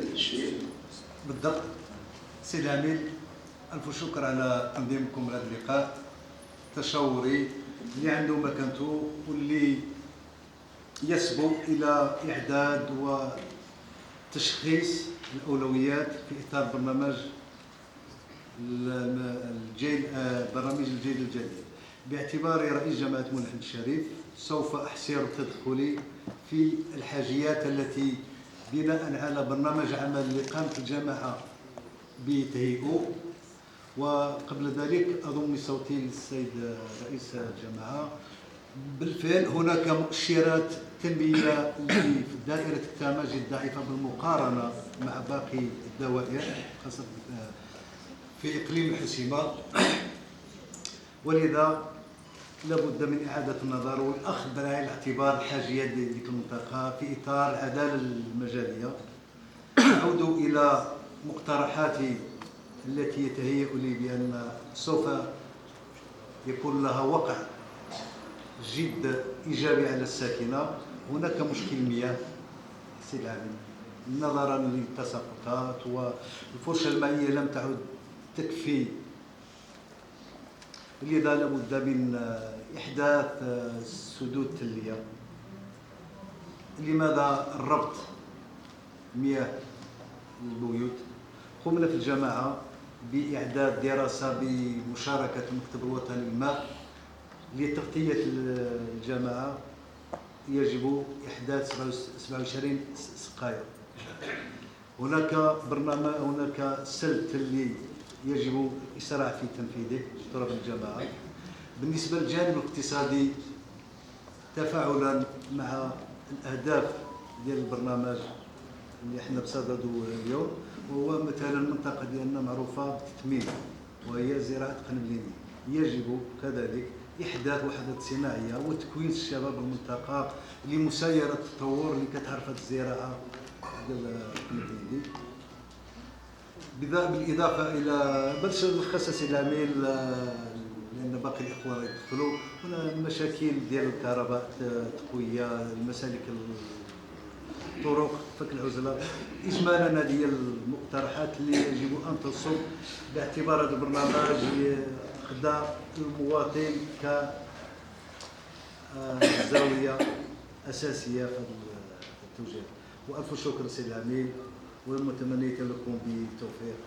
التشريع. بالضبط. سي العميد، ألف شكر على تنظيمكم لهذا اللقاء التشاوري اللي عنده مكانته واللي يسبق إلى إعداد وتشخيص الأولويات في إطار برنامج برامج الجيل الجديد. باعتباري رئيس جماعة ملحم الشريف سوف أحسر تدخلي في الحاجيات التي بناء على برنامج عمل اللي قامت الجماعة بتهيئه. وقبل ذلك أضم صوتي للسيد رئيس الجماعة. بالفعل هناك مؤشرات تنمية في دائرة التماجد ضعيفة بالمقارنة مع باقي الدوائر خاصة في إقليم الحسيمة، ولذا لابد من إعادة النظر والأخذ بعين الاعتبار الحاجيات ديال المنطقة في إطار العدالة المجالية. أعود إلى مقترحاتي التي يتهيأ لي بأن سوف يكون لها وقع جد إيجابي على الساكنة. هناك مشكل مياه سي العامل نظرا للتساقطات والفرشة المائية لم تعد تكفي، لذا لابد من إحداث سدود تلية. لماذا الربط مياه البيوت؟ قمنا في الجماعة بإعداد دراسة بمشاركة المكتب الوطني للماء لتغطية الجماعة. يجب إحداث 27 سقاية. هناك برنامج، هناك سلت اللي يجب الإسراع في تنفيذه طرف الجماعة. بالنسبة للجانب الاقتصادي تفاعلا مع الأهداف ديال البرنامج اللي احنا بصدده اليوم، وهو مثلا المنطقة ديالنا معروفة بالتثمين وهي زراعة قنبليني. يجب كذلك إحداث وحدات صناعية وتكوين الشباب المنطقة لمسايرة التطور اللي كتعرف هذه الزراعة ديال القنبليني. بالإضافة إلى باش نلخص العميل لأن باقي الإخوان يدخلوا، هنا المشاكل ديال الكهرباء التقوية، المسالك، الطرق، فك العزلة. إجمالا هذه المقترحات اللي يجب أن تصب باعتبار هذا البرنامج خدا المواطن كزاوية أساسية في التوجيه. وألف شكر سيد العميد، ومتمنيت لكم بالتوفيق.